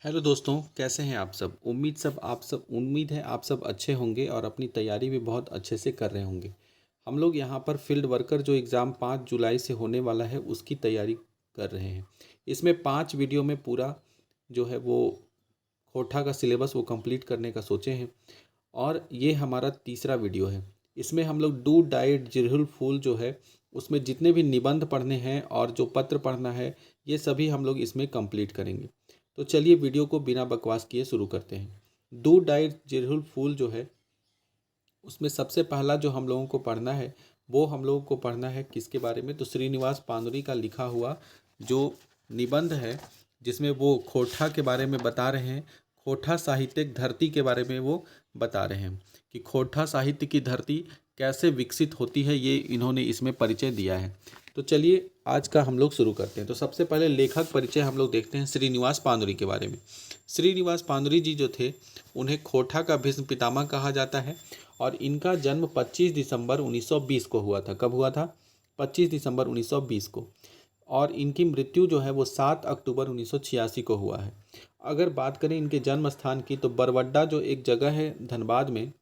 Hello दोस्तों, कैसे हैं आप सब। उम्मीद है आप सब अच्छे होंगे और अपनी तैयारी भी बहुत अच्छे से कर रहे होंगे। हम लोग यहाँ पर फील्ड वर्कर जो एग्ज़ाम 5 जुलाई से होने वाला है उसकी तैयारी कर रहे हैं। इसमें 5 वीडियो में पूरा जो है वो कोठा का सिलेबस वो कंप्लीट करने का सोचे हैं और ये हमारा तीसरा वीडियो है। इसमें हम लोग डू डाइट जिरहुल फूल जो है उसमें जितने भी निबंध पढ़ने हैं और जो पत्र पढ़ना है ये सभी हम लोग इसमें कंप्लीट करेंगे। तो चलिए वीडियो को बिना बकवास किए शुरू करते हैं। डू डाइट जिरहुल फूल जो है उसमें सबसे पहला जो हम लोगों को पढ़ना है वो हम लोगों को पढ़ना है किसके बारे में, तो श्रीनिवास पानुरी का लिखा हुआ जो निबंध है जिसमें वो खोठा के बारे में बता रहे हैं। खोठा साहित्यिक धरती के बारे में वो बता रहे हैं कि खोठा साहित्य की धरती कैसे विकसित होती है, ये इन्होंने इसमें परिचय दिया है। तो चलिए आज का हम लोग शुरू करते हैं। तो सबसे पहले लेखक परिचय हम लोग देखते हैं श्रीनिवास पानुरी के बारे में। श्रीनिवास पानुरी जी जो थे उन्हें खोठा का भीष्म पितामह कहा जाता है और इनका जन्म 25 दिसंबर 1920 को हुआ था। कब हुआ था? 25 दिसंबर 1920 को। और इनकी मृत्यु जो है वो 7 अक्टूबर 1986 को हुआ है। अगर बात करें इनके जन्म स्थान की तो बरवड्डा जो एक जगह है धनबाद में,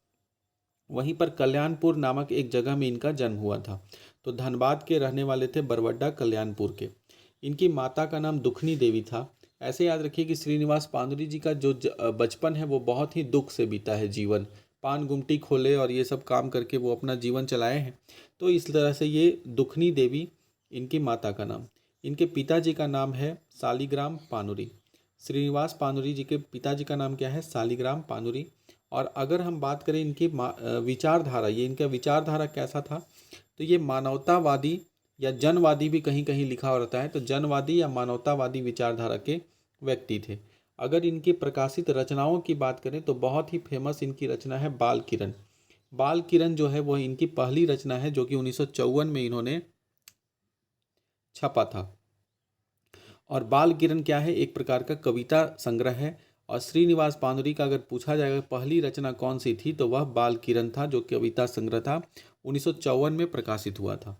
वहीं पर कल्याणपुर नामक एक जगह में इनका जन्म हुआ था। तो धनबाद के रहने वाले थे, बरवड्डा कल्याणपुर के। इनकी माता का नाम दुखनी देवी था। ऐसे याद रखिए कि श्रीनिवास पानुरी जी का जो बचपन है वो बहुत ही दुख से बीता है जीवन। पान गुमटी खोले और ये सब काम करके वो अपना जीवन चलाए हैं। तो इस तरह से ये दुखनी देवी इनकी माता का नाम। इनके पिताजी का नाम है शालिग्राम पानुरी। श्रीनिवास पानुरी जी के पिताजी का नाम क्या है? शालिग्राम पानुरी। और अगर हम बात करें इनकी विचारधारा, ये इनका विचारधारा कैसा था, तो ये मानवतावादी या जनवादी भी कहीं कहीं लिखा हो रहता है। तो जनवादी या मानवतावादी विचारधारा के व्यक्ति थे। अगर इनकी प्रकाशित रचनाओं की बात करें तो बहुत ही फेमस इनकी रचना है बाल किरण। बाल किरण जो है वह इनकी पहली रचना है जो कि 1954 में इन्होंने छपा था। और बाल किरण क्या है? एक प्रकार का कविता संग्रह है। और श्रीनिवास पानुरी का अगर पूछा जाएगा पहली रचना कौन सी थी तो वह बाल किरण था जो कविता संग्रह था, 1954 में प्रकाशित हुआ था।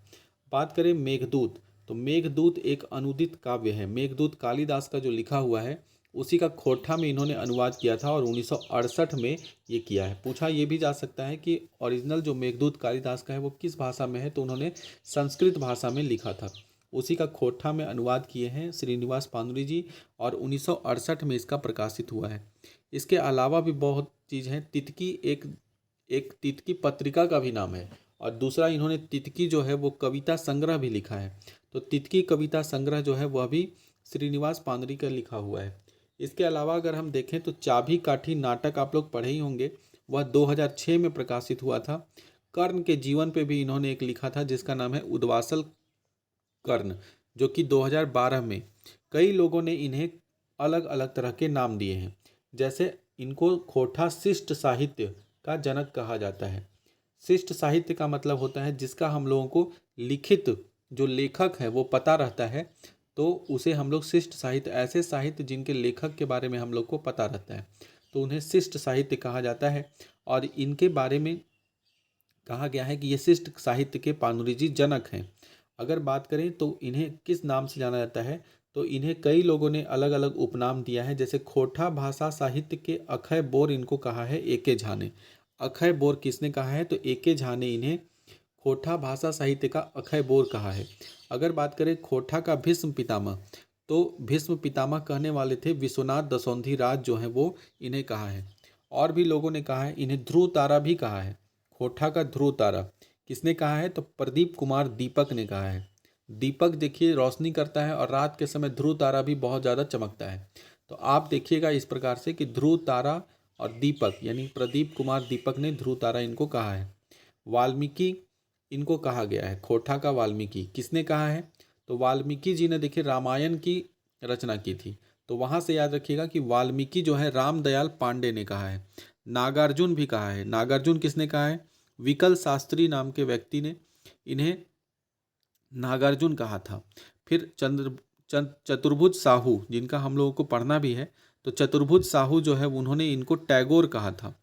बात करें मेघदूत, तो मेघदूत एक अनुदित काव्य है। मेघदूत कालिदास का जो लिखा हुआ है उसी का खोठा में इन्होंने अनुवाद किया था और 1968 में ये किया है। पूछा ये भी जा सकता है कि ओरिजिनल जो मेघदूत कालिदास का है वो किस भाषा में है, तो उन्होंने संस्कृत भाषा में लिखा था। उसी का खोठा में अनुवाद किए हैं श्रीनिवास पानुरी जी और 1968 में इसका प्रकाशित हुआ है। इसके अलावा भी बहुत चीज़ हैं। तितकी एक तितकी पत्रिका का भी नाम है और दूसरा इन्होंने तितकी जो है वो कविता संग्रह भी लिखा है। तो तितकी कविता संग्रह जो है वह भी श्रीनिवास पानुरी का लिखा हुआ है। इसके अलावा अगर हम देखें तो चाबी काठी नाटक आप लोग पढ़े ही होंगे, वह 2006 में प्रकाशित हुआ था। कर्ण के जीवन पे भी इन्होंने एक लिखा था जिसका नाम है उद्वासल कर्ण, जो कि 2012 में। कई लोगों ने इन्हें अलग अलग तरह के नाम दिए हैं। जैसे इनको खोठा शिष्ट साहित्य का जनक कहा जाता है। शिष्ट साहित्य का मतलब होता है जिसका हम लोगों को लिखित जो लेखक है वो पता रहता है, तो उसे हम लोग शिष्ट साहित्य, ऐसे साहित्य जिनके लेखक के बारे में हम लोग को पता रहता है तो उन्हें शिष्ट साहित्य कहा जाता है। और इनके बारे में कहा गया है कि ये शिष्ट साहित्य के पानुरी जी जनक हैं। अगर बात करें तो इन्हें किस नाम से जाना जाता है, तो इन्हें कई लोगों ने अलग अलग उपनाम दिया है। जैसे खोठा भाषा साहित्य के अक्षय बोर इनको कहा है एके झा ने। अक्षय बोर किसने कहा है? तो एके झा ने इन्हें खोठा भाषा साहित्य का अक्षय बोर कहा है। अगर बात करें खोठा का भीष्म पितामह, तो भीष्म पितामह कहने वाले थे विश्वनाथ दसौंधी राज जो है वो इन्हें कहा है। और भी लोगों ने कहा है, इन्हें ध्रुव तारा भी कहा है। खोठा का ध्रुव तारा किसने कहा है? तो प्रदीप कुमार दीपक ने कहा है। दीपक देखिए रोशनी करता है और रात के समय ध्रुव तारा भी बहुत ज़्यादा चमकता है। तो आप देखिएगा इस प्रकार से कि ध्रुव तारा और दीपक यानी प्रदीप कुमार दीपक ने ध्रुव तारा इनको कहा है। वाल्मीकि इनको कहा गया है। खोठा का वाल्मीकि किसने कहा है? तो वाल्मीकि जी ने देखिए रामायण की रचना की थी। तो वहाँ से याद रखिएगा कि वाल्मीकि जो है रामदयाल पांडे ने कहा है। नागार्जुन भी कहा है। नागार्जुन किसने कहा है? विकल शास्त्री नाम के व्यक्ति ने इन्हें नागार्जुन कहा था। फिर चतुर्भुज साहू जिनका हम लोगों को पढ़ना भी है, तो चतुर्भुज साहू जो है उन्होंने इनको टैगोर कहा था।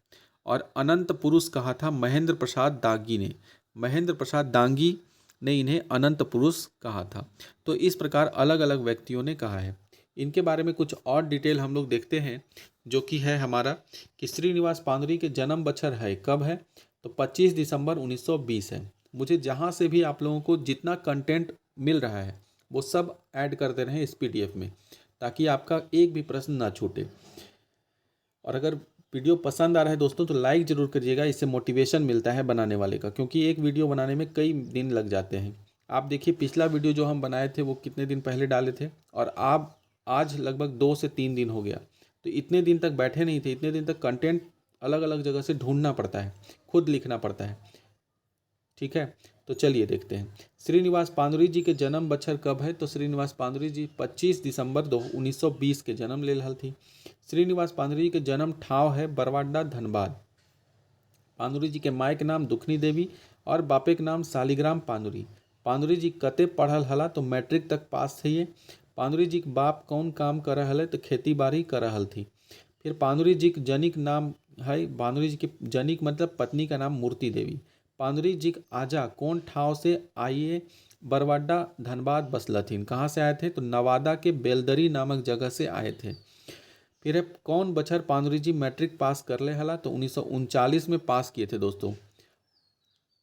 और अनंत पुरुष कहा था महेंद्र प्रसाद दांगी ने। महेंद्र प्रसाद दांगी ने इन्हें अनंत पुरुष कहा था। तो इस प्रकार अलग अलग व्यक्तियों ने कहा है। इनके बारे में कुछ और डिटेल हम लोग देखते हैं, जो कि है हमारा कि श्रीनिवास पांदुरी के जन्म बछर है कब है, तो 25 दिसंबर 1920 है। मुझे जहाँ से भी आप लोगों को जितना कंटेंट मिल रहा है वो सब ऐड कर दे रहे हैं इस पीडीएफ में, ताकि आपका एक भी प्रश्न ना छूटे। और अगर वीडियो पसंद आ रहा है दोस्तों तो लाइक ज़रूर करिएगा, इससे मोटिवेशन मिलता है बनाने वाले का, क्योंकि एक वीडियो बनाने में कई दिन लग जाते हैं। आप देखिए पिछला वीडियो जो हम बनाए थे वो कितने दिन पहले डाले थे, और आप आज लगभग 2 से 3 दिन हो गया। तो इतने दिन तक बैठे नहीं थे, इतने दिन तक कंटेंट अलग अलग जगह से ढूंढना पड़ता है, खुद लिखना पड़ता है। ठीक है, तो चलिए देखते हैं श्रीनिवास पांदुरी जी के जन्म बछर कब है। तो श्रीनिवास पांदुरी जी 25 दिसंबर 1920 के जन्म ले हल थी। श्रीनिवास पांदुरी जी के जन्म ठाव है बरवाडा धनबाद। पांदुरी जी के माय के नाम दुखनी देवी और बापे के नाम शालिग्राम पांदुरी। पांदुरी जी कते पढ़ल हला तो मैट्रिक तक पास थे। पांदुरी जी के बाप कौन काम कर रहा है तो खेती बाड़ी कर रहा थी। फिर पांदुरी जी के जनिक नाम है, पांदुरी जी के जनिक मतलब पत्नी का नाम मूर्ति देवी। पांदुरी जी आजा कौन ठाव से आइए बरवाडा धनबाद बसलथिन। कहाँ से आए थे तो नवादा के बेलदरी नामक जगह से आए थे। फिर है कौन बछर पांदुरी जी मैट्रिक पास कर ले हला तो 1939 में पास किए थे दोस्तों।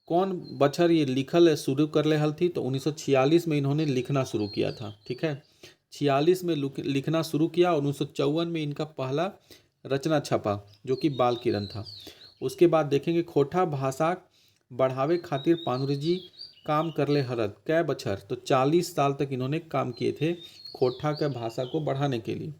कौन बछर ये लिखल शुरू कर ले हल थी तो 1946 में इन्होंने लिखना शुरू किया था। ठीक है, 46 में लिखना शुरू किया और 1954 में इनका पहला रचना छपा जो कि बाल किरण था। उसके बाद देखेंगे खोटा भाषा बढ़ावे खातिर पांदुरी जी काम कर ले हरत कै बछर, तो 40 साल तक इन्होंने काम किए थे खोटा के भाषा को बढ़ाने के लिए।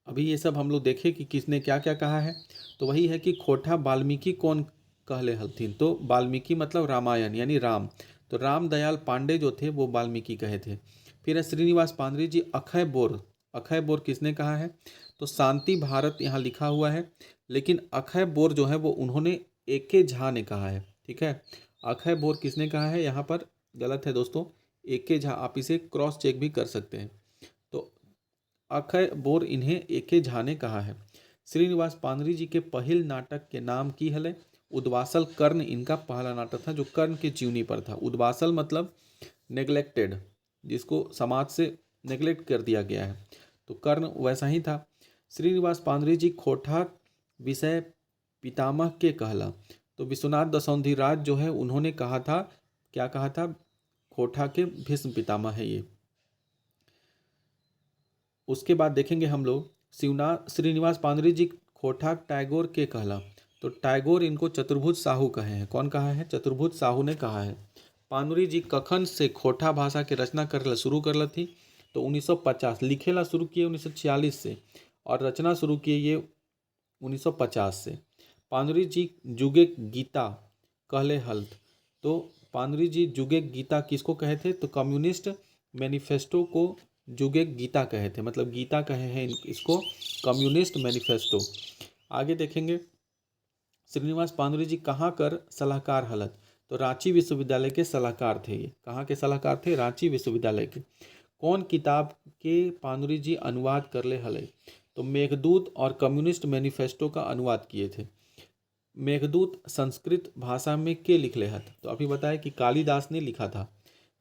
अभी ये सब हम लोग देखें कि किसने क्या क्या कहा है। तो वही है कि खोटा वाल्मीकि कौन कहले हलथिन, तो वाल्मीकि मतलब रामायण यानी राम। तो राम दयाल पांडे जो थे वो वाल्मीकि कहे थे। फिर है श्रीनिवास पांदुरी जी अक्षय बोर। अक्षय बोर किसने कहा है तो शांति भारत यहाँ लिखा हुआ है, लेकिन अक्षय बोर जो है वो उन्होंने एके झा ने कहा है। ठीक है, अक्षय बोर किसने कहा है यहाँ पर गलत है दोस्तों, एके झा, आप इसे क्रॉस चेक भी कर सकते हैं। तो अक्षय बोर इन्हें एके झा ने कहा है। श्रीनिवास पांदुरी जी के पहल नाटक के नाम की हले उद्वासल कर्ण। इनका पहला नाटक था जो कर्ण के जीवनी पर था। उद्वासल मतलब नेग्लेक्टेड, जिसको समाज से नेग्लेक्ट कर दिया गया है, तो कर्ण वैसा ही था। श्रीनिवास पांदुरी जी खोटा विषय पितामह के कहला, तो विश्वनाथ दसौंधी राज जो है उन्होंने कहा था, क्या कहा था, खोटा के भीष्म पितामह है ये। उसके बाद देखेंगे हम लोग श्रीनिवास पांदुरी जी खोटा टैगोर के कहला, तो टैगोर इनको चतुर्भुज साहू कहे हैं। कौन कहा है, चतुर्भुज साहू ने कहा है। पांदुरी जी कखन से खोटा भाषा की रचना कर शुरू कर थी तो 1950, लिखेला शुरू किए 1946 से और रचना शुरू किए ये 1950 से। पांदुरी जी जुगे गीता कहले हल, तो पांदुरी जी जुगे गीता किसको कहे थे तो कम्युनिस्ट मैनिफेस्टो को जुगे गीता कहे थे, मतलब गीता कहे हैं इसको कम्युनिस्ट मैनिफेस्टो। आगे देखेंगे श्रीनिवास पांदुरी जी कहाँ कर सलाहकार हलत, तो रांची विश्वविद्यालय के सलाहकार थे ये। कहाँ के सलाहकार थे, रांची विश्वविद्यालय के। कौन किताब के पांदुरी जी अनुवाद कर ले हले, तो मेघदूत और कम्युनिस्ट मैनिफेस्टो का अनुवाद किए थे। मेघदूत संस्कृत भाषा में के लिख ले हत, तो अभी बताया कि कालिदास ने लिखा था।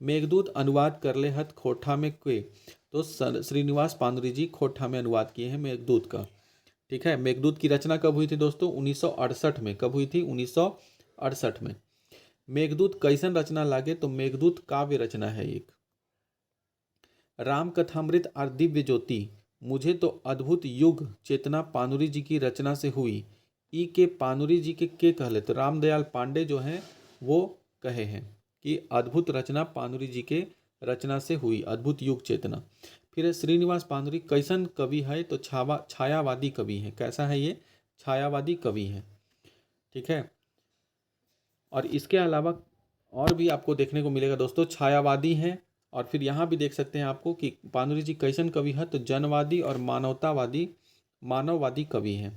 मेघदूत अनुवाद कर ले हत खोटा में के, तो श्रीनिवास पांदुरी जी खोटा में अनुवाद किए हैं मेघदूत का। ठीक है, मेघदूत की रचना कब हुई थी दोस्तों 1968 में। कब हुई थी 1968 में। मेघदूत कैसन रचना लागे, तो मेघदूत काव्य रचना है एक। राम कथामृत और दिव्य ज्योति मुझे तो अद्भुत युग चेतना पांदुरी जी की रचना से हुई। ई के पांदुरी जी के कहले, तो रामदयाल पांडे जो हैं वो कहे हैं कि अद्भुत रचना पांदुरी जी के रचना से हुई, अद्भुत युग चेतना। फिर श्रीनिवास पांदुरी कैसन कवि है, तो छायावादी कवि है। कैसा है ये, छायावादी कवि है। ठीक है, और इसके अलावा और भी आपको देखने को मिलेगा दोस्तों, छायावादी हैं। और फिर यहाँ भी देख सकते हैं आपको कि पांदुरी जी कैसन कवि है, तो जनवादी और मानववादी कवि हैं।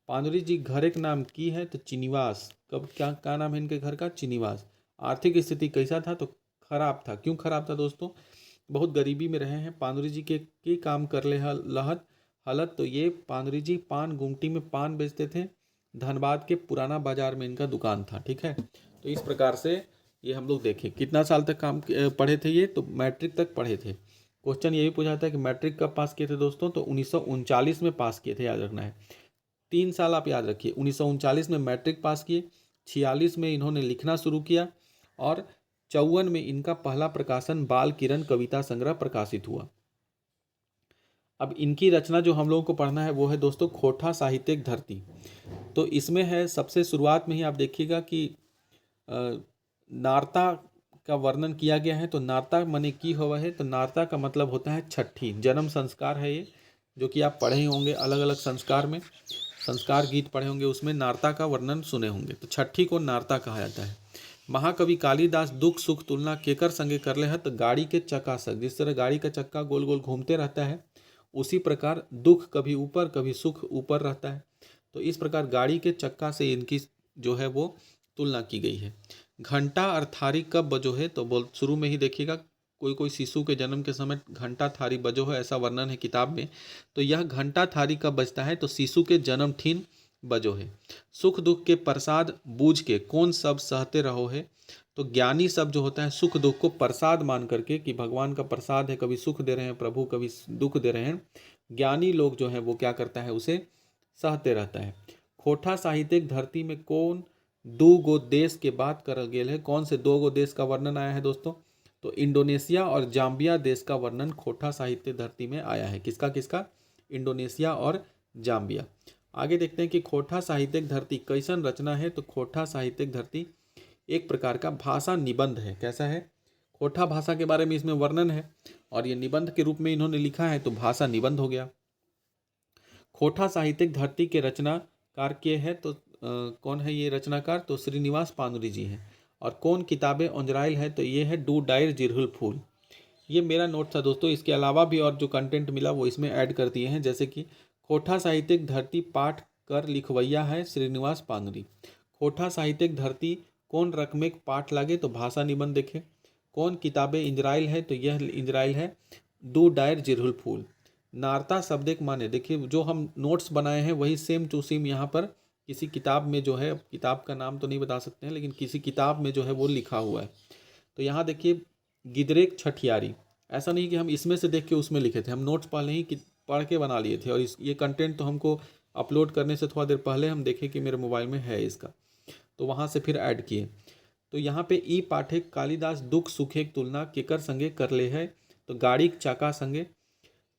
पांदुरी जी घर एक नाम की है तो चिनिवास। कब क्या नाम है इनके घर का, चिनिवास। आर्थिक स्थिति कैसा था, तो खराब था। क्यों खराब था दोस्तों, बहुत गरीबी में रहे हैं। पांदुरी जी के काम कर ले हलत, तो ये पांदुरी जी पान गुमटी में पान बेचते थे। धनबाद के पुराना बाजार में इनका दुकान था। ठीक है, तो इस प्रकार से ये हम लोग देखें कितना साल तक काम पढ़े थे ये, तो मैट्रिक तक पढ़े थे। क्वेश्चन ये भी पूछा था कि मैट्रिक कब पास किए थे दोस्तों, तो 1939 में पास किए थे, याद रखना है। 3 साल आप याद रखिए, 1939 में मैट्रिक पास किए, 46 में इन्होंने लिखना शुरू किया और 54 में इनका पहला प्रकाशन बाल किरण कविता संग्रह प्रकाशित हुआ। अब इनकी रचना जो हम लोगों को पढ़ना है वो है दोस्तों खोटा साहित्यिक धरती। तो इसमें है, सबसे शुरुआत में ही आप देखिएगा कि नारता का वर्णन किया गया है। तो नारता मने की हुआ है, तो नारता का मतलब होता है छठी, जन्म संस्कार है ये, जो कि आप पढ़े ही होंगे अलग अलग संस्कार में, संस्कार गीत पढ़े होंगे, उसमें नारता का वर्णन सुने होंगे। तो छठी को नारता कहा जाता है। महाकवि कालिदास दुख सुख तुलना केकर संगे कर ले है, तो गाड़ी के चक्का सक, जिस तरह गाड़ी का चक्का गोल गोल घूमते रहता है, उसी प्रकार दुख कभी ऊपर कभी सुख ऊपर रहता है। तो इस प्रकार गाड़ी के चक्का से इनकी जो है वो तुलना की गई है। घंटा और थारी कब बजो है, तो बोल शुरू में ही देखिएगा, कोई कोई शिशु के जन्म के समय घंटा थारी बजो है, ऐसा वर्णन है किताब में। तो यह घंटा थारी कब बजता है, तो शिशु के जन्म ठीन बजो है। सुख दुख के प्रसाद बूझ के कौन सब सहते रहो है, तो ज्ञानी सब जो होता है सुख दुख को प्रसाद मान करके कि भगवान का प्रसाद है, कभी सुख दे रहे हैं प्रभु, कभी दुख दे रहे हैं, ज्ञानी लोग जो है वो क्या करता है, उसे सहते रहता है। खोटा साहित्यिक धरती में कौन दो गो देश के बात करल गेल है, कौन से 2 गो देश का वर्णन आया है दोस्तों, तो इंडोनेशिया और जाम्बिया देश का वर्णन खोटा साहित्य धरती में आया है। किसका किसका, इंडोनेशिया और जाम्बिया। आगे देखते हैं कि खोटा साहित्यिक धरती कैसन रचना है, तो खोटा साहित्यिक धरती एक प्रकार का भाषा निबंध है। कैसा है, खोटा भाषा के बारे में इसमें वर्णन है और ये निबंध के रूप में इन्होंने लिखा है, तो भाषा निबंध हो गया। खोटा साहित्यिक धरती के रचनाकार के है, तो कौन है ये रचनाकार, तो श्रीनिवास पानुरी जी हैं। और कौन किताबें ओंजराइल है, तो ये है डू डायर जिरहुल फूल। ये मेरा नोट था दोस्तों, इसके अलावा भी और जो कंटेंट मिला वो इसमें ऐड कर दिए हैं, जैसे कि खोटा साहित्यिक धरती पाठ कर लिखवैया है श्रीनिवास पानुरी। खोटा साहित्यिक धरती कौन रकमे पाठ लागे, तो भाषा निबंध देखे। कौन किताबें इंजराइल है, तो यह इंजराइल है डू डायर जिरहुल फूल। नारता शब्द एक माने, देखिए जो हम नोट्स बनाए हैं वही सेम टू सेम यहाँ पर किसी किताब में जो है, किताब का नाम तो नहीं बता सकते हैं, लेकिन किसी किताब में जो है वो लिखा हुआ है। तो यहाँ देखिए गिदरेक छठियारी, ऐसा नहीं कि हम इसमें से देख के उसमें लिखे थे, हम नोट्स पहले ही पढ़ के बना लिए थे, और ये कंटेंट तो हमको अपलोड करने से थोड़ा देर पहले हम देखे कि मेरे मोबाइल में है इसका, तो वहाँ से फिर ऐड किए। तो यहाँ पे ई पाठे कालिदास दुख सुखे तुलना केकर संगे कर ले है, तो गाड़ी चाका संगे।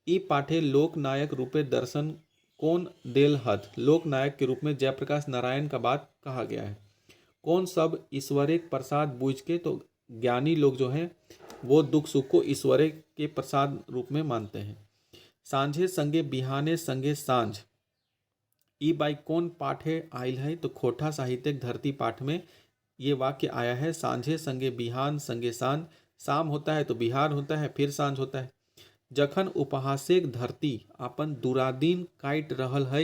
ई पाठे लोकनायक रूपे दर्शन कौन देल हथ, लोकनायक के रूप में जयप्रकाश नारायण का बात कहा गया है। कौन सब ईश्वरे प्रसाद बूझ के, तो ज्ञानी लोग जो हैं वो दुख सुख को ईश्वरे के प्रसाद रूप में मानते हैं। सांझे संगे बिहाने संगे सांझ, ई बाई कौन पाठे आयल है, तो खोटा साहित्यिक धरती पाठ में ये वाक्य आया है। सांझे संगे बिहान संगे सांझ, शाम होता है तो बिहान होता है, फिर सांझ होता है। जखन उपहासेक धरती अपन दुरादीन काट रहल है,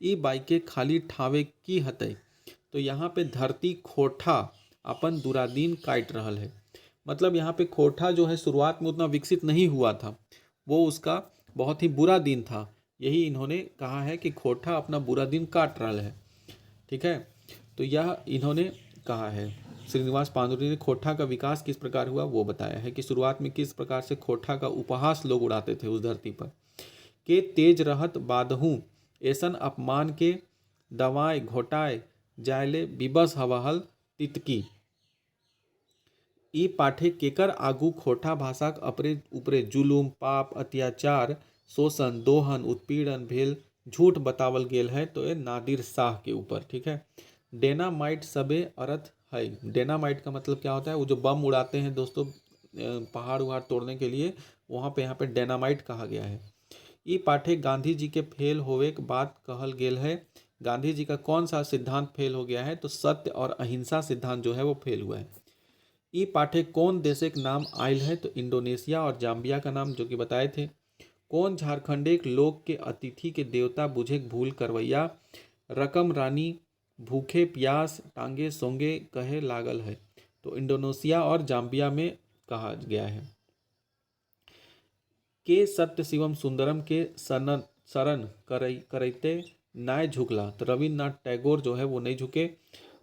ई बाई के खाली ठावे की हतै, तो यहाँ पे धरती खोटा अपन दुरादीन काट रहल है, मतलब यहाँ पे खोटा जो है शुरुआत में उतना विकसित नहीं हुआ था, वो उसका बहुत ही बुरा दिन था, यही इन्होंने कहा है कि खोटा अपना बुरा दिन काट रहा है। ठीक है, तो यह इन्होंने कहा है। श्रीनिवास पानुरी ने खोटा का विकास किस प्रकार हुआ वो बताया है, कि शुरुआत में किस प्रकार से खोटा का उपहास लोग उड़ाते थे उस धरती पर। के तेज रहत बादहू ऐसन अपमान के दवाए घोटाए जायले बिबस हवाहल तितकी। ई पाठे केकर आगू खोटा भाषाक अपरे ऊपरे जुलूम पाप अत्याचार शोषण दोहन उत्पीड़न भेल झूठ बतावल गेल है, तो ये नादिर शाह के ऊपर। ठीक है, डेनामाइट सबे अर्थ है। डेनामाइट का मतलब क्या होता है, वो जो बम उड़ाते हैं दोस्तों पहाड़ उहाड़ तोड़ने के लिए, वहाँ पे यहाँ पे डेनामाइट कहा गया है। ई पाठे गांधी जी के फेल होवे के बात कहल गेल है। गांधी जी का कौन सा सिद्धांत फेल हो गया है, तो सत्य और अहिंसा सिद्धांत जो है वो फेल हुआ है। ई पाठे कौन देश के नाम आयल है, तो इंडोनेशिया और जाम्बिया का नाम जो कि बताए थे। कौन झारखंडेक लोग के अतिथि के देवता बुझे भूल करवैया, रकम रानी भूखे प्यास टांगे सोंगे कहे लागल है, तो इंडोनेशिया और जाम्बिया में कहा गया है। के सत्य शिवम सुंदरम के शरण करते नाय झुकला, तो रविन्द्रनाथ टैगोर जो है वो नहीं झुके।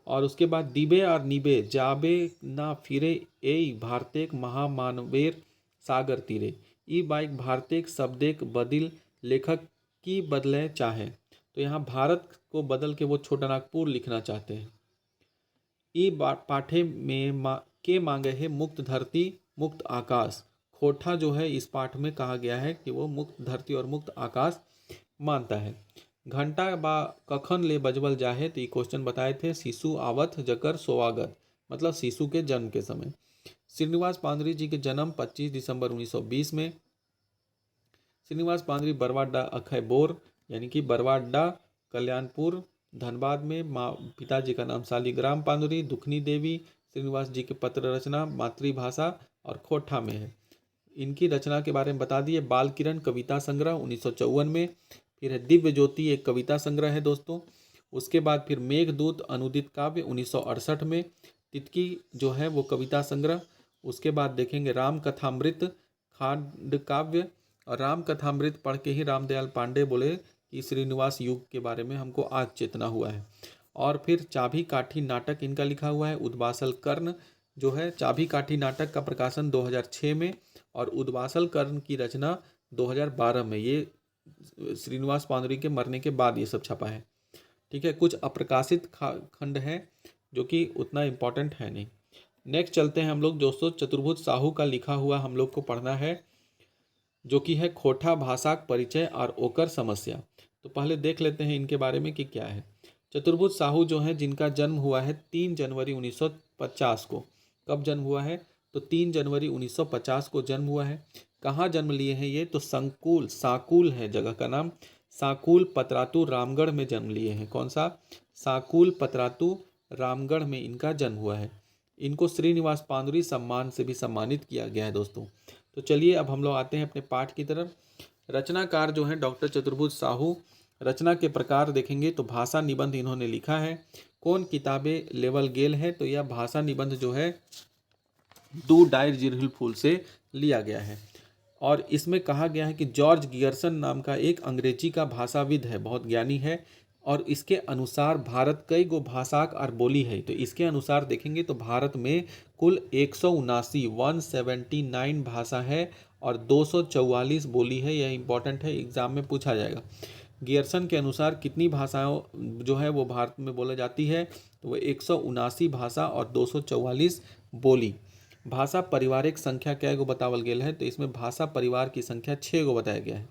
और उसके बाद दिबे और निबे जाबे ना फिरे ए भारतेक महामानवेर सागर तीरे, ई बाइक भारतेक शब्देक बदिल लेखक की बदले चाहे। तो यहाँ भारत को बदल के वो छोटा नागपुर लिखना चाहते हैं। पाठे में के मांगे है मुक्त धरती मुक्त आकाश। खोटा जो है इस पाठ में कहा गया है कि वो मुक्त धरती और मुक्त आकाश मानता है। घंटा बा कखन ले बजबल जाहे, तो ये क्वेश्चन बताए थे। शिशु आवत जकर सोवागत, मतलब शिशु के जन्म के समय। श्रीनिवास पांदरी जी के जन्म 25 दिसंबर 1920 में। श्रीनिवास पांदरी बरवाडा अखय बोर यानी कि बरवाडा कल्याणपुर धनबाद में। माँ पिताजी का नाम शालिग्राम पांदुरी, दुखनी देवी। श्रीनिवास जी के पत्र रचना मातृभाषा और खोटा में है। इनकी रचना के बारे में बता दिए। बाल किरण कविता संग्रह 1954 में। फिर है दिव्य ज्योति, एक कविता संग्रह है दोस्तों। उसके बाद फिर मेघदूत अनुदित काव्य 1968 में। तितकी जो है वो कविता संग्रह। उसके बाद देखेंगे राम कथामृत खांड काव्य, और राम कथामृत पढ़ के ही रामदयाल पांडे बोले कि श्रीनिवास युग के बारे में हमको आज चेतना हुआ है। और फिर चाभी काठी नाटक इनका लिखा हुआ है। उद्वासल कर्ण जो है, चाभी काठी नाटक का प्रकाशन 2006 में और उद्वासल कर्ण की रचना 2012 में। ये श्रीनिवास पांदुरी के मरने के बाद ये सब छपा है। ठीक है, कुछ अप्रकाशित खंड है जो कि उतना इम्पोर्टेंट है नहीं। नेक्स्ट चलते हैं हम लोग दोस्तों, चतुर्भुज साहू का लिखा हुआ हम लोग को पढ़ना है, जो कि है खोटा भाषाक परिचय और ओकर समस्या। तो पहले देख लेते हैं इनके बारे में कि क्या है। चतुर्भुज साहू जो है, जिनका जन्म हुआ है 3 जनवरी 1950 को। कब जन्म हुआ है? तो 3 जनवरी 1950 को जन्म हुआ है। कहाँ जन्म लिए हैं ये? तो संकुल, साकुल है जगह का नाम, साकुल पतरातू रामगढ़ में जन्म लिए हैं। कौन सा? साकुल पतरातू रामगढ़ में इनका जन्म हुआ है। इनको श्रीनिवास पांदुरी सम्मान से भी सम्मानित किया गया है दोस्तों। तो चलिए अब हम लोग आते हैं अपने पाठ की तरफ। रचनाकार जो हैं डॉक्टर चतुर्भुज साहू। रचना के प्रकार देखेंगे तो भाषा निबंध इन्होंने लिखा है। कौन किताबें लेवल गेल है? तो यह भाषा निबंध जो है दू डायर जिरहिल फूल से लिया गया है। और इसमें कहा गया है कि जॉर्ज गियर्सन नाम का एक अंग्रेजी का भाषाविद है, बहुत ज्ञानी है। और इसके अनुसार भारत कई गो भाषाक और बोली है। तो इसके अनुसार देखेंगे तो भारत में कुल 179 भाषा है और 244 बोली है। यह इंपॉर्टेंट है, एग्जाम में पूछा जाएगा। गियर्सन के अनुसार कितनी भाषाओं जो है वो भारत में बोला जाती है? तो वो 179 भाषा और 244 बोली। भाषा परिवारिक संख्या क्या गो बतावल गेल है? तो इसमें भाषा परिवार की संख्या 6 गो बताया गया है।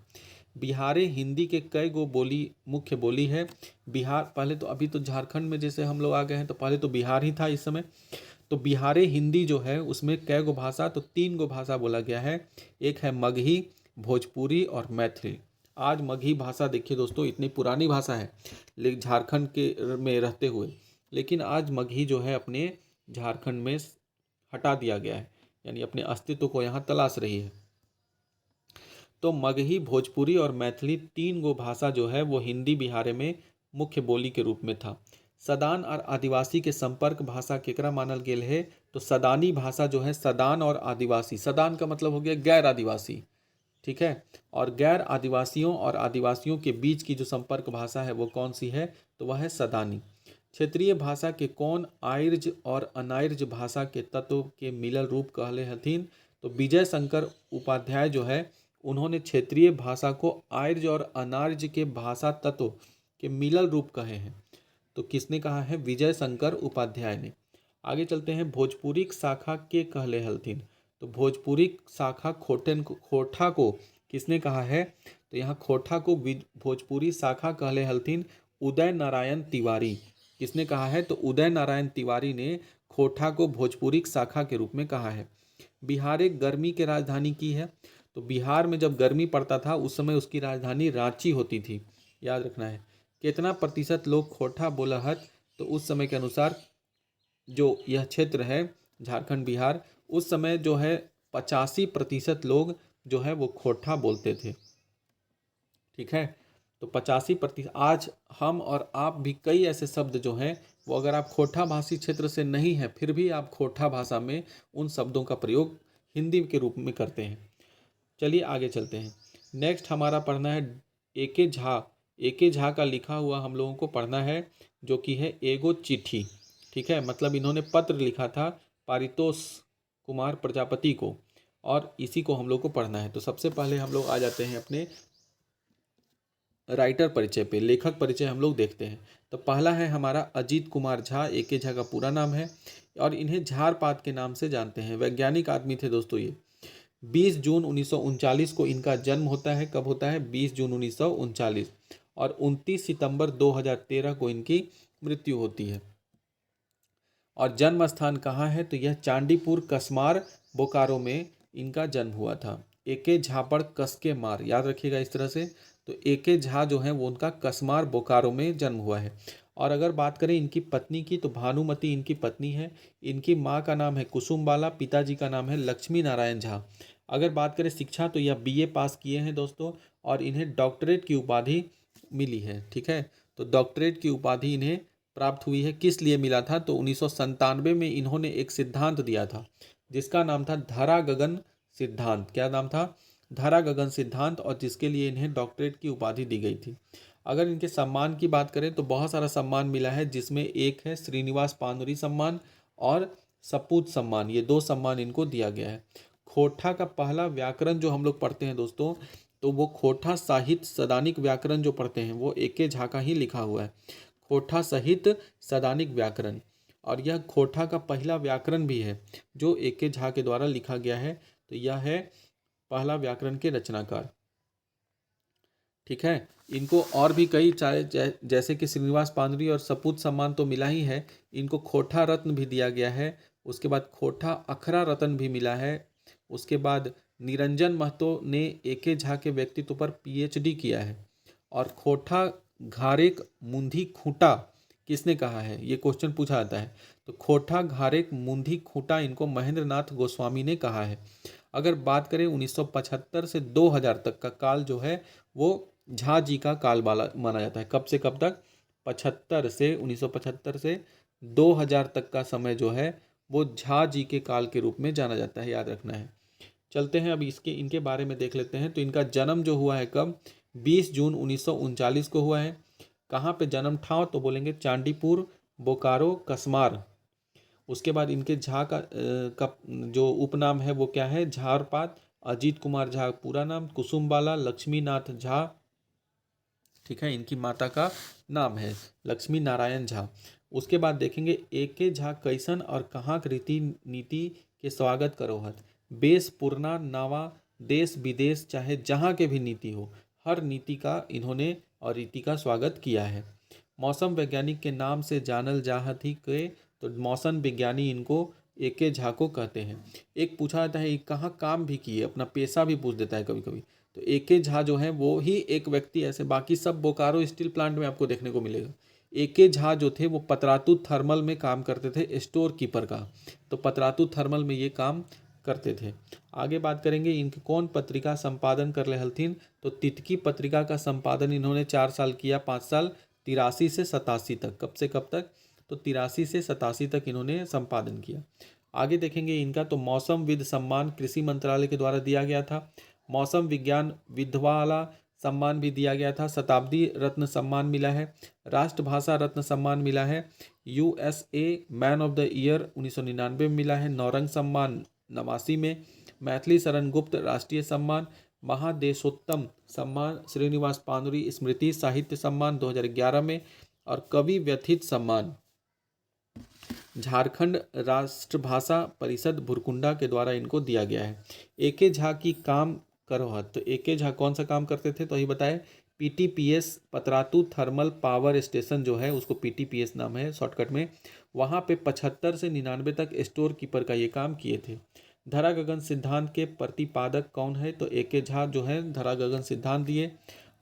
बिहारे हिंदी के कई गो बोली मुख्य बोली है। बिहार पहले तो, अभी तो झारखंड में जैसे हम लोग आ गए हैं, तो पहले तो बिहार ही था इस समय। तो बिहारे हिंदी जो है उसमें कई गो भाषा? तो 3 गो भाषा बोला गया है। एक है मगही, भोजपुरी और मैथिली। आज मगही भाषा देखिए दोस्तों, इतनी पुरानी भाषा है लेकिन झारखंड के में रहते हुए, लेकिन आज मगही जो है अपने झारखंड में हटा दिया गया है, यानी अपने अस्तित्व को यहाँ तलाश रही है। तो मगही, भोजपुरी और मैथिली 3 गो भाषा जो है वो हिंदी बिहार में मुख्य बोली के रूप में था। सदान और आदिवासी के संपर्क भाषा केकरा मानल गेल है? तो सदानी भाषा जो है, सदान और आदिवासी, सदान का मतलब हो गया गैर आदिवासी, ठीक है। और गैर आदिवासियों और आदिवासियों के बीच की जो संपर्क भाषा है वो कौन सी है? तो वह है सदानी। क्षेत्रीय भाषा के कौन आर्य और अनार्य भाषा के तत्व के मिलल रूप कहले हथिन? तो विजय शंकर उपाध्याय जो है उन्होंने क्षेत्रीय भाषा को आर्य और अनार्य के भाषा तत्व के मिलल रूप कहे हैं। तो किसने कहा है? विजय शंकर उपाध्याय ने। आगे चलते हैं, भोजपुरी शाखा के कहले हलथिन। तो भोजपुरी शाखा खोटा को किसने कहा है? तो यहाँ खोटा को भोजपुरी शाखा कहले हलथिन उदय नारायण तिवारी। किसने कहा है? तो उदय नारायण तिवारी ने खोटा को भोजपुरी शाखा के रूप में कहा है। बिहार एक गर्मी के राजधानी की है। तो बिहार में जब गर्मी पड़ता था उस समय उसकी राजधानी रांची होती थी, याद रखना है। कितना प्रतिशत लोग खोटा बोलहत? तो उस समय के अनुसार जो यह क्षेत्र है झारखंड बिहार, उस समय जो है 85% लोग जो है वो खोटा बोलते थे, ठीक है। तो 85%। आज हम और आप भी कई ऐसे शब्द जो हैं वो, अगर आप खोटा भाषी क्षेत्र से नहीं हैं फिर भी आप खोटा भाषा में उन शब्दों का प्रयोग हिंदी के रूप में करते हैं। चलिए आगे चलते हैं। नेक्स्ट हमारा पढ़ना है एके झा। एके झा का लिखा हुआ हम लोगों को पढ़ना है, जो कि है एगो चिट्ठी, ठीक है। मतलब इन्होंने पत्र लिखा था पारितोष कुमार प्रजापति को, और इसी को हम लोग को पढ़ना है। तो सबसे पहले हम लोग आ जाते हैं अपने राइटर परिचय पे, लेखक परिचय हम लोग देखते हैं। तो पहला है हमारा अजीत कुमार झा, ए.के. झा का पूरा नाम है और इन्हें झारपात के नाम से जानते हैं। वैज्ञानिक आदमी थे दोस्तों ये। 20 जून 1939 को इनका जन्म होता है। कब होता है? 20 जून 1939। और 29 सितंबर 2013 को इनकी मृत्यु होती है। और जन्म स्थान कहाँ है? तो यह चांदीपुर कसमार बोकारो में इनका जन्म हुआ था। ए.के. झापड़ कसके मार, याद रखिएगा इस तरह से। तो ए.के. झा जो है वो उनका कसमार बोकारो में जन्म हुआ है। और अगर बात करें इनकी पत्नी की, तो भानुमति इनकी पत्नी है। इनकी माँ का नाम है कुसुमबाला, पिताजी का नाम है लक्ष्मी नारायण झा। अगर बात करें शिक्षा, तो यह बीए पास किए हैं दोस्तों और इन्हें डॉक्टरेट की उपाधि मिली है। ठीक है, तो डॉक्टरेट की उपाधि इन्हें प्राप्त हुई है। किस लिए मिला था? तो 1997 में इन्होंने एक सिद्धांत दिया था जिसका नाम था धरा गगन सिद्धांत। क्या नाम था? धरा गगन सिद्धांत, और जिसके लिए इन्हें डॉक्टरेट की उपाधि दी गई थी। अगर इनके सम्मान की बात करें तो बहुत सारा सम्मान मिला है, जिसमें एक है श्रीनिवास पानुरी सम्मान और सपूत सम्मान। ये 2 सम्मान इनको दिया गया है। खोटा का पहला व्याकरण जो हम लोग पढ़ते हैं दोस्तों, तो वो खोटा साहित्य सदानिक व्याकरण जो पढ़ते हैं वो ए.के. झा का ही लिखा हुआ है। खोटा सहित सदानिक व्याकरण, और यह खोटा का पहला व्याकरण भी है जो ए.के. झा के द्वारा लिखा गया है। तो यह है पहला व्याकरण के रचनाकार। ठीक है, इनको और भी कई जैसे कि श्रीनिवास पानुरी और सपूत सम्मान तो मिला ही है, इनको खोटा रत्न भी दिया गया है। उसके बाद खोटा अखरा रत्न भी मिला है। उसके बाद निरंजन महतो ने ए.के. झा के व्यक्तित्व पर पीएचडी किया है। और खोटा घारेक मुंधी खूंटा किसने कहा है? ये क्वेश्चन पूछा जाता है। तो खोटा घारेक मुंधी खूंटा इनको महेंद्र नाथ गोस्वामी ने कहा है। अगर बात करें 1975 से 2000 तक का काल जो है वो झा जी का काल वाला माना जाता है। कब से कब तक? 1975 से 2000 तक का समय जो है वो झा जी के काल के रूप में जाना जाता है, याद रखना है। चलते हैं अब इनके बारे में देख लेते हैं। तो इनका जन्म जो हुआ है कब? 20 जून 1939 को हुआ है। कहाँ पे जन्म ठाव? तो बोलेंगे चांदीपुर बोकारो कसमार। उसके बाद इनके झा का जो उपनाम है वो क्या है? झारपात। अजीत कुमार झा पूरा नाम, कुसुमबाला लक्ष्मीनाथ झा। ठीक है, इनकी माता का नाम है लक्ष्मी नारायण झा। उसके बाद देखेंगे ए.के. झा कैसन और कहाँ रीति नीति के स्वागत करो हत। बेस पुरना नावा देश विदेश चाहे जहाँ के भी नीति हो, हर नीति का इन्होंने और रीति का स्वागत किया है। मौसम वैज्ञानिक के नाम से जानल जाहत ही के, तो मौसम विज्ञानी इनको ए.के. झा को कहते हैं। एक पूछा जाता है कहाँ काम भी किए, अपना पेशा भी पूछ देता है कभी कभी। तो ए.के. झा जो है वो ही एक व्यक्ति, ऐसे बाकी सब बोकारो स्टील प्लांट में आपको देखने को मिलेगा। ए.के. झा जो थे वो पतरातू थर्मल में काम करते थे, स्टोर कीपर का। तो पतरातू थर्मल में ये काम करते थे। आगे बात करेंगे इनके कौन पत्रिका संपादन कर रहे हलथिन। तो तितकी पत्रिका का संपादन इन्होंने 4 साल किया, 5 साल, 83 से 87 तक। कब से कब तक? तो 83 से 87 तक इन्होंने संपादन किया। आगे देखेंगे इनका तो मौसम विद सम्मान कृषि मंत्रालय के द्वारा दिया गया था। मौसम विज्ञान विद्वाला सम्मान भी दिया गया था। शताब्दी रत्न सम्मान मिला है। राष्ट्रभाषा रत्न सम्मान मिला है। USA man of the year 1999 में मिला है। नौरंग सम्मान 89 में। मैथिली शरण गुप्त राष्ट्रीय सम्मान, महादेशोत्तम सम्मान, श्रीनिवास पानुरी स्मृति साहित्य सम्मान 2011 में। और कवि व्यथित सम्मान झारखंड राष्ट्रभाषा परिषद भुरकुंडा के द्वारा इनको दिया गया है। ए.के. झा की काम करो हत। तो ए.के. झा कौन सा काम करते थे? तो ये बताए PTPS Patratu thermal power station जो है उसको PTPS नाम है शॉर्टकट में, वहाँ पे 75 से 99 तक स्टोर कीपर का ये काम किए थे। धरा गगन सिद्धांत के प्रतिपादक कौन है? तो ए.के. झा जो है धरा गगन सिद्धांत दिए।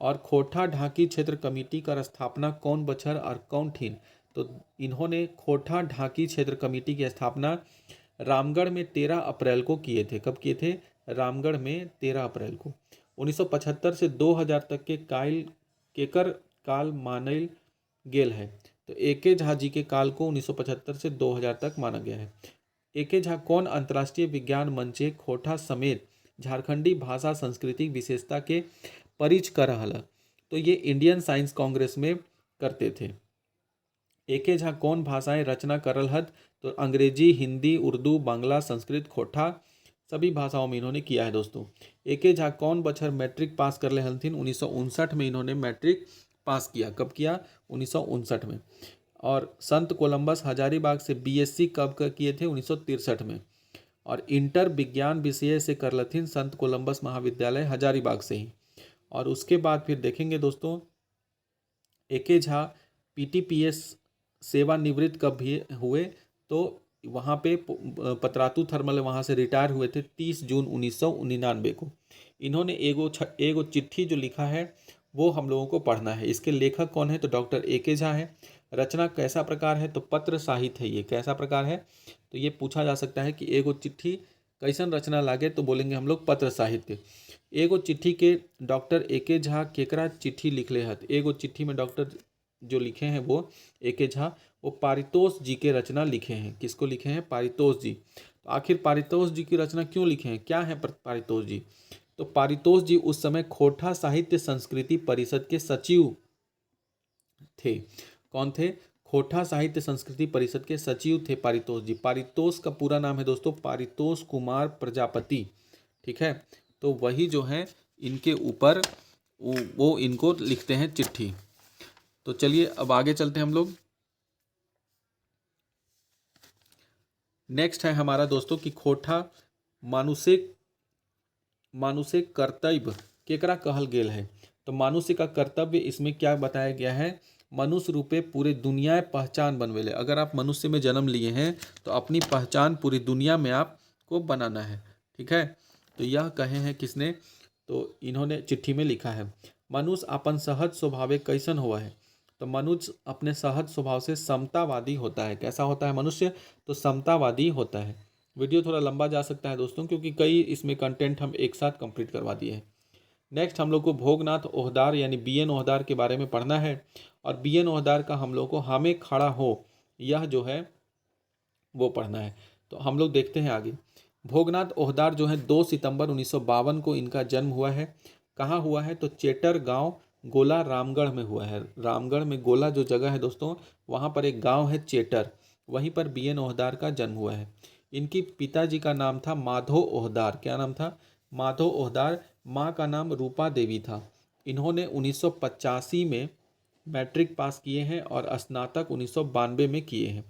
और खोटा ढाकी क्षेत्र कमेटी का स्थापना कौन बछर और कौन ठीन? तो इन्होंने खोटा ढाकी क्षेत्र कमेटी की स्थापना रामगढ़ में 13 अप्रैल को किए थे। कब किए थे? रामगढ़ में 13 अप्रैल को। 1975 से 2000 तक के केकर काल मानल गेल है। तो ए.के. झा जी के काल को 1975 से 2000 तक माना गया है। ए.के. झा कौन अंतर्राष्ट्रीय विज्ञान मंचे खोटा समेत झारखंडी भाषा संस्कृति विशेषता के परिच कर रहल। तो ये इंडियन साइंस कांग्रेस में करते थे। ए.के. झा कौन भाषाएं रचना करल हत? तो अंग्रेजी, हिंदी, उर्दू, बांग्ला, संस्कृत। खोटा सभी भाषाओं में इन्होंने किया है दोस्तों। एके झा कौन बछर मैट्रिक पास कर ले हलथिन? 1959 में इन्होंने मैट्रिक पास किया। कब किया? 1959 में। और संत कोलंबस हजारीबाग से बीएससी कब किए थे? 1963 में। और इंटर विज्ञान विषय से कर लथिन संत कोलंबस महाविद्यालय हजारीबाग से ही। और उसके बाद फिर देखेंगे दोस्तों, एके झा पीटीपीएस सेवानिवृत्त कब भी हुए? तो वहाँ पे पतरातू थर्मल वहाँ से रिटायर हुए थे 30 जून 1999 को। इन्होंने एगो चिट्ठी जो लिखा है वो हम लोगों को पढ़ना है। इसके लेखक कौन है? तो डॉक्टर एके झा है। रचना कैसा प्रकार है? तो पत्र साहित्य है। ये कैसा प्रकार है? तो ये पूछा जा सकता है कि एगो चिट्ठी कैसन रचना लागे? तो बोलेंगे हम लोग पत्र साहित्य। एगो चिट्ठी के डॉक्टर एके झा केकरा चिट्ठी लिखले हत? एगो चिट्ठी में डॉक्टर जो लिखे हैं वो एके झा वो पारितोष जी के रचना लिखे हैं। किसको लिखे हैं? पारितोष जी। तो आखिर पारितोष जी की रचना क्यों लिखे हैं? क्या है पारितोष जी? तो पारितोष जी उस समय खोटा साहित्य संस्कृति परिषद के सचिव थे। कौन थे? खोटा साहित्य संस्कृति परिषद के सचिव थे पारितोष जी। पारितोष का पूरा नाम है दोस्तों पारितोष कुमार प्रजापति। ठीक है, तो वही जो है इनके ऊपर वो इनको लिखते हैं चिट्ठी। तो चलिए अब आगे चलते हैं हम लोग। नेक्स्ट है हमारा दोस्तों कि खोटा मानुषे कर्तव्य केकरा कहल गेल है? तो मानुष्य का कर्तव्य इसमें क्या बताया गया है? मनुष्य रूपे पूरे दुनिया पहचान बनवेले। अगर आप मनुष्य में जन्म लिए हैं तो अपनी पहचान पूरी दुनिया में आपको बनाना है। ठीक है, तो यह कहे हैं किसने? तो इन्होंने चिट्ठी में लिखा है। मनुष्य अपन सहज स्वभावे कैसन हुआ है? तो मनुष्य अपने सहज स्वभाव से समतावादी होता है। कैसा होता है मनुष्य? तो समतावादी होता है। वीडियो थोड़ा लंबा जा सकता है दोस्तों क्योंकि कई इसमें कंटेंट हम एक साथ कंप्लीट करवा दिए हैं। नेक्स्ट हम लोग को भोगनाथ ओहदार यानी बीएन ओहदार के बारे में पढ़ना है। और बीएन ओहदार का हम लोग को हमें खड़ा हो यह जो है वो पढ़ना है। तो हम लोग देखते हैं आगे। भोगनाथ ओहदार जो है 2 सितंबर 1952 को इनका जन्म हुआ है। कहाँ हुआ है? तो चेटर गांव गोला रामगढ़ में हुआ है। रामगढ़ में गोला जो जगह है दोस्तों वहाँ पर एक गांव है चेटर, वहीं पर बीएन ओहदार का जन्म हुआ है। इनकी पिताजी का नाम था माधो ओहदार। क्या नाम था? माधो ओहदार। माँ का नाम रूपा देवी था। इन्होंने 1985 में मैट्रिक पास किए हैं और स्नातक 1992 में किए हैं।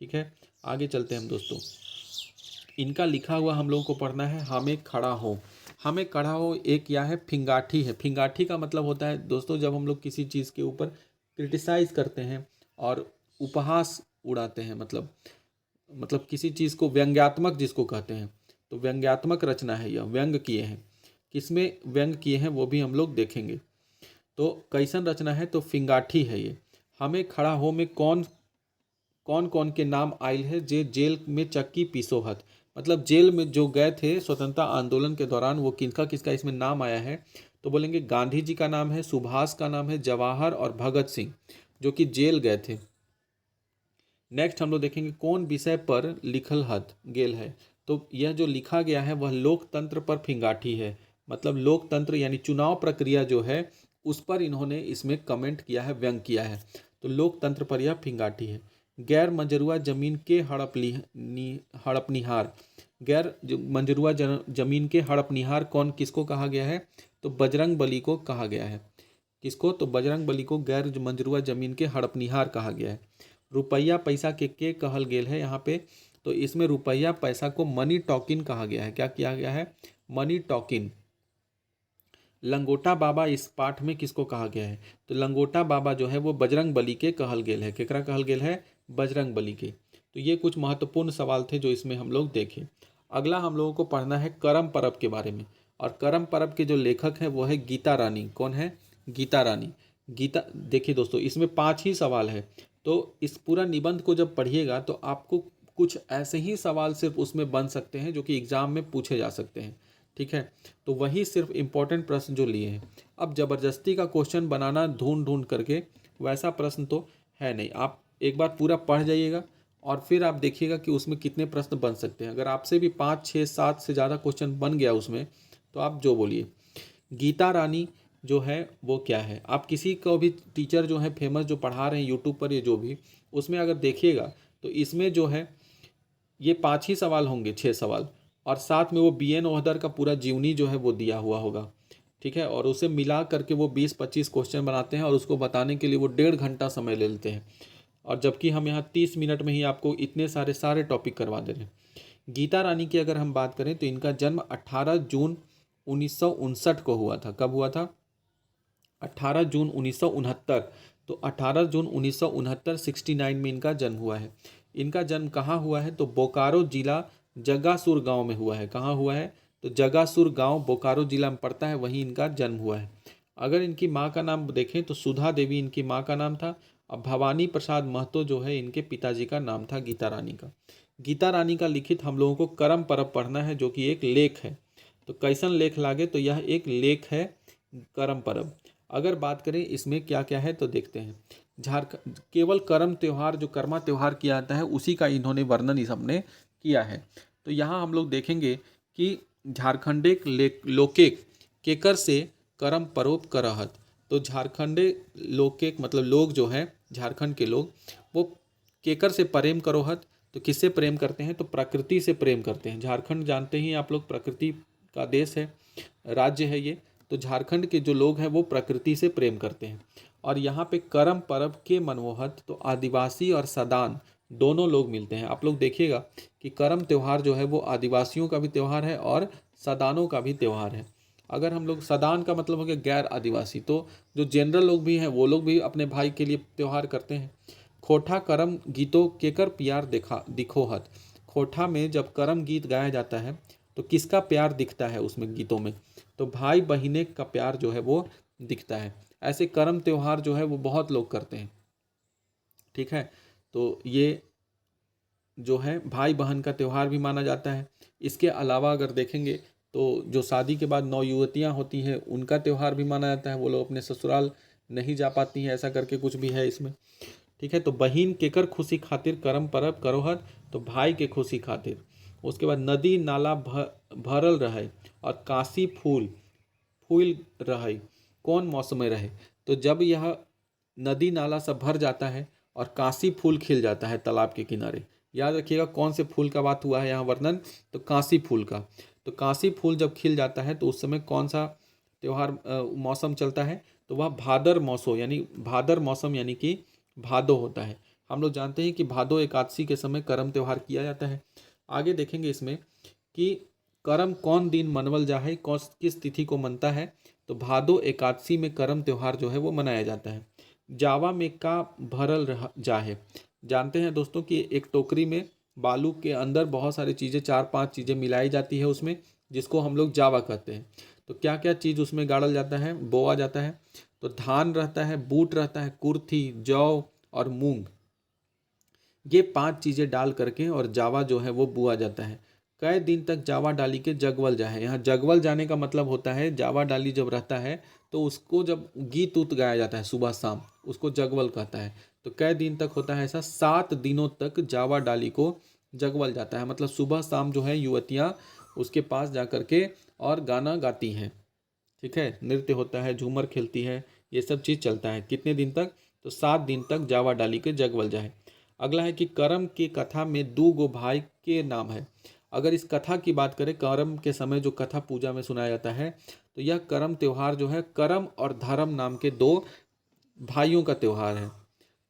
ठीक है, आगे चलते हैं हम दोस्तों। इनका लिखा हुआ हम लोगों को पढ़ना है हमें खड़ा हो। हमें खड़ा हो एक क्या है? फिंगाठी है। फिंगाठी का मतलब होता है दोस्तों जब हम लोग किसी चीज़ के ऊपर क्रिटिसाइज करते हैं और उपहास उड़ाते हैं, मतलब किसी चीज़ को व्यंग्यात्मक जिसको कहते हैं, तो व्यंग्यात्मक रचना है। यह व्यंग किए हैं। किसमें व्यंग किए हैं वो भी हम लोग देखेंगे। तो कैसन रचना है? तो फिंगाठी है ये। हमें खड़ा हो में कौन कौन के नाम आयल है जे जेल में चक्की पीसो हत? मतलब जेल में जो गए थे स्वतंत्रता आंदोलन के दौरान वो किनका किसका इसमें नाम आया है? तो बोलेंगे गांधी जी का नाम है, सुभाष का नाम है, जवाहर और भगत सिंह जो कि जेल गए थे। नेक्स्ट हम लोग देखेंगे कौन विषय पर लिखल हत गेल है? तो यह जो लिखा गया है वह लोकतंत्र पर फिंगाठी है। मतलब लोकतंत्र यानी चुनाव प्रक्रिया जो है उस पर इन्होंने इसमें कमेंट किया है, व्यंग किया है। तो लोकतंत्र पर यह फिंगाठी है। गैर मंजरुआ जमीन के हड़पनिहार। गैर मंजरुआ जमीन के हड़पनिहार कौन किसको कहा गया है? तो बजरंग बली को कहा गया है। किसको? तो बजरंग बली को गैर मंजरुआ जमीन के हड़पनिहार कहा गया है। रुपया पैसा के कहल गेल है यहाँ पे? तो इसमें रुपया पैसा को मनी टॉकिन कहा गया है। क्या किया गया है? Money token. लंगोटा बाबा इस पाठ में किसको कहा गया है? तो लंगोटा बाबा जो है वो बजरंग बली के कहल गेल है। केकरा कहल गेल है? बजरंग बली के। तो ये कुछ महत्वपूर्ण सवाल थे जो इसमें हम लोग देखें। अगला हम लोगों को पढ़ना है करम परब के बारे में। और करम परब के जो लेखक हैं वो है गीता रानी। कौन है? गीता रानी। गीता देखिए दोस्तों इसमें 5 ही सवाल है। तो इस पूरा निबंध को जब पढ़िएगा तो आपको कुछ ऐसे ही सवाल सिर्फ उसमें बन सकते हैं जो कि एग्जाम में पूछे जा सकते हैं। ठीक है, तो वही सिर्फ इम्पोर्टेंट प्रश्न जो लिए हैं। अब ज़बरदस्ती का क्वेश्चन बनाना ढूंढ करके वैसा प्रश्न तो है नहीं। आप एक बार पूरा पढ़ जाइएगा और फिर आप देखिएगा कि उसमें कितने प्रश्न बन सकते हैं। अगर आपसे भी 5, 6, 7 से ज़्यादा क्वेश्चन बन गया उसमें तो आप जो बोलिए। गीता रानी जो है वो क्या है? आप किसी को भी टीचर जो है फेमस जो पढ़ा रहे हैं यूट्यूब पर या जो भी, उसमें अगर देखिएगा तो इसमें जो है ये 5 ही सवाल होंगे, 6 सवाल। और साथ में वो BN ओहदर का पूरा जीवनी जो है वो दिया हुआ होगा, ठीक है। और उसे मिला करके वो 20-25 क्वेश्चन बनाते हैं और उसको बताने के लिए वो 1.5 घंटा समय ले लेते हैं, और जबकि हम यहाँ 30 मिनट में ही आपको इतने सारे टॉपिक करवा दे रहे हैं। गीता रानी की अगर हम बात करें तो इनका जन्म 18 जून 1959 को हुआ था। कब हुआ था? 18 जून 1969। तो 18 जून 1969 69 में इनका जन्म हुआ है। इनका जन्म कहाँ हुआ है? तो बोकारो जिला जगासुर गांव में हुआ है। कहाँ हुआ है? तो जगासुर गांव बोकारो जिला में पड़ता है, वहीं इनका जन्म हुआ है। अगर इनकी माँ का नाम देखें तो सुधा देवी इनकी माँ का नाम था। अब भवानी प्रसाद महतो जो है इनके पिताजी का नाम था गीता रानी का। गीता रानी का लिखित हम लोगों को करम परब पढ़ना है, जो कि एक लेख है। तो कैसन लेख लागे? तो यह एक लेख है, करम परब। अगर बात करें इसमें क्या क्या है तो देखते हैं। झारखंड केवल करम त्यौहार, जो कर्मा त्यौहार किया जाता है, उसी का इन्होंने वर्णन इस हमने किया है। तो यहाँ हम लोग देखेंगे कि झारखंडे लोकेक केकर से करम परोप करहत। तो झारखंडे लोकेक मतलब लोग जो है, झारखंड के लोग, वो केकर से प्रेम करोहत। तो किससे प्रेम करते हैं? तो प्रकृति से प्रेम करते हैं। झारखंड जानते ही आप लोग, प्रकृति का देश है, राज्य है ये। तो झारखंड के जो लोग हैं वो प्रकृति से प्रेम करते हैं। और यहाँ पे करम परब के मनमोहत तो आदिवासी और सदान दोनों लोग मिलते हैं। आप लोग देखिएगा कि करम त्यौहार जो है वो आदिवासियों का भी त्यौहार है और सदानों का भी त्यौहार है। अगर हम लोग, सदान का मतलब हो गया गैर आदिवासी, तो जो जनरल लोग भी हैं वो लोग भी अपने भाई के लिए त्यौहार करते हैं। खोठा करम गीतों केकर प्यार दिखो हत। खोठा में जब करम गीत गाया जाता है तो किसका प्यार दिखता है उसमें गीतों में? तो भाई बहिने का प्यार जो है वो दिखता है। ऐसे करम त्यौहार जो है वो बहुत लोग करते हैं, ठीक है। तो ये जो है भाई बहन का त्यौहार भी माना जाता है। इसके अलावा अगर देखेंगे तो जो शादी के बाद नवयुवतियाँ होती हैं उनका त्यौहार भी माना जाता है। वो लोग अपने ससुराल नहीं जा पाती हैं, ऐसा करके कुछ भी है इसमें, ठीक है। तो बहिन केकर खुशी खातिर करम परब करोहत। तो भाई के खुशी खातिर। उसके बाद नदी नाला भरल रहे और काशी फूल फूल रहे, कौन मौसम में रहे? तो जब यह नदी नाला सब भर जाता है और काशी फूल खिल जाता है तालाब के किनारे। याद रखिएगा कौन से फूल का बात हुआ है यहाँ वर्णन? तो काशी फूल का। तो काशी फूल जब खिल जाता है तो उस समय कौन सा त्यौहार मौसम चलता है? तो वह भादर मौसम, यानी भादर मौसम यानी कि भादो होता है। हम लोग जानते हैं कि भादो एकादशी के समय करम त्यौहार किया जाता है। आगे देखेंगे इसमें कि करम कौन दिन मनवल जाहे, कौन किस तिथि को मनता है? तो भादो एकादशी में करम त्यौहार जो है वो मनाया जाता है। जावा में का भरल जाहे। जानते हैं दोस्तों कि एक टोकरी में बालू के अंदर बहुत सारी चीज़ें, 4-5 चीज़ें मिलाई जाती है उसमें, जिसको हम लोग जावा कहते हैं। तो क्या क्या चीज़ उसमें गाड़ल जाता है, बोआ जाता है? तो धान रहता है, बूट रहता है, कुर्थी, जौ और मूंग। ये 5 चीज़ें डाल करके और जावा जो है वो बुआ जाता है। कई दिन तक जावा डाली के जगवल जाए। यहाँ जगवल जाने का मतलब होता है, जावा डाली जब रहता है तो उसको जब गीत उत गाया जाता है सुबह शाम, उसको जगवल कहता है। तो कई दिन तक होता है ऐसा? 7 दिनों तक जावा डाली को जगवल जाता है। मतलब सुबह शाम जो है युवतियाँ उसके पास जा करके और गाना गाती हैं, ठीक है। नृत्य होता है, झूमर खेलती है, ये सब चीज़ चलता है। कितने दिन तक? तो 7 दिन तक जावा डाली के जगवल जाए। अगला है कि करम की कथा में 2 गो भाई के नाम है। अगर इस कथा की बात करें, करम के समय जो कथा पूजा में सुनाया जाता है, तो यह करम त्यौहार जो है, करम और धर्म नाम के 2 भाइयों का त्यौहार है।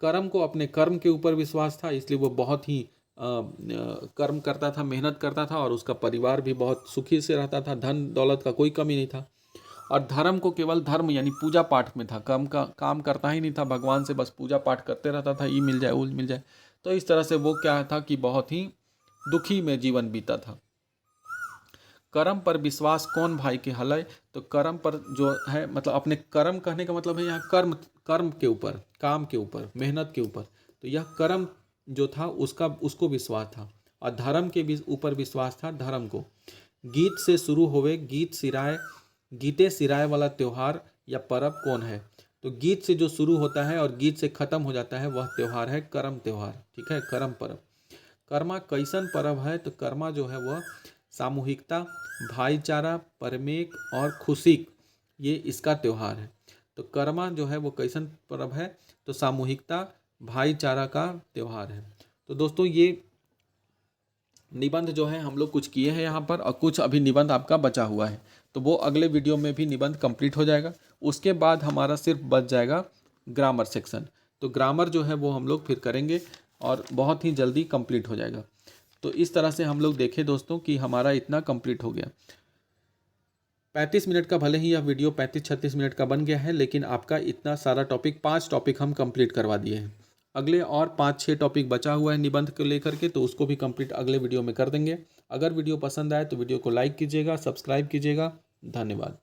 करम को अपने कर्म के ऊपर विश्वास था, इसलिए वो बहुत ही कर्म करता था, मेहनत करता था, और उसका परिवार भी बहुत सुखी से रहता था, धन दौलत का कोई कमी नहीं था। और धर्म को केवल धर्म यानी पूजा पाठ में था, काम करता ही नहीं था भगवान से, बस पूजा पाठ करते रहता था, ये मिल जाए वो मिल जाए। तो इस तरह से वो क्या था कि बहुत ही दुखी में जीवन बीता था। कर्म पर विश्वास कौन भाई के हलय। तो कर्म पर जो है, मतलब अपने कर्म कहने का मतलब है यहाँ कर्म, कर्म के ऊपर, काम के ऊपर, मेहनत के ऊपर। तो यह कर्म जो था उसको विश्वास था, और धर्म के भी ऊपर विश्वास था, धर्म को। गीत से शुरू होवे गीते सिराय वाला त्यौहार या पर्व कौन है? तो गीत से जो शुरू होता है और गीत से खत्म हो जाता है वह त्यौहार है करम त्यौहार, ठीक है, करम पर्व। कर्मा कैसन पर्व है? तो कर्मा जो है वह सामूहिकता, भाईचारा, परमेक और खुशी, ये इसका त्यौहार है। तो कर्मा जो है वो कैसन पर्व है? तो सामूहिकता, भाईचारा का त्यौहार है। तो दोस्तों ये निबंध जो है हम लोग कुछ किए हैं यहाँ पर और कुछ अभी निबंध आपका बचा हुआ है, तो वो अगले वीडियो में भी निबंध कंप्लीट हो जाएगा। उसके बाद हमारा सिर्फ बच जाएगा ग्रामर सेक्शन, तो ग्रामर जो है वो हम लोग फिर करेंगे और बहुत ही जल्दी कंप्लीट हो जाएगा। तो इस तरह से हम लोग देखें दोस्तों कि हमारा इतना कंप्लीट हो गया। 35 मिनट का भले ही यह वीडियो 35-36 मिनट का बन गया है, लेकिन आपका इतना सारा टॉपिक 5 टॉपिक हम कंप्लीट करवा दिए हैं। अगले और 5-6 टॉपिक बचा हुआ है निबंध को लेकर के, तो उसको भी कंप्लीट अगले वीडियो में कर देंगे। अगर वीडियो पसंद आए तो वीडियो को लाइक कीजिएगा, सब्सक्राइब कीजिएगा। धन्यवाद।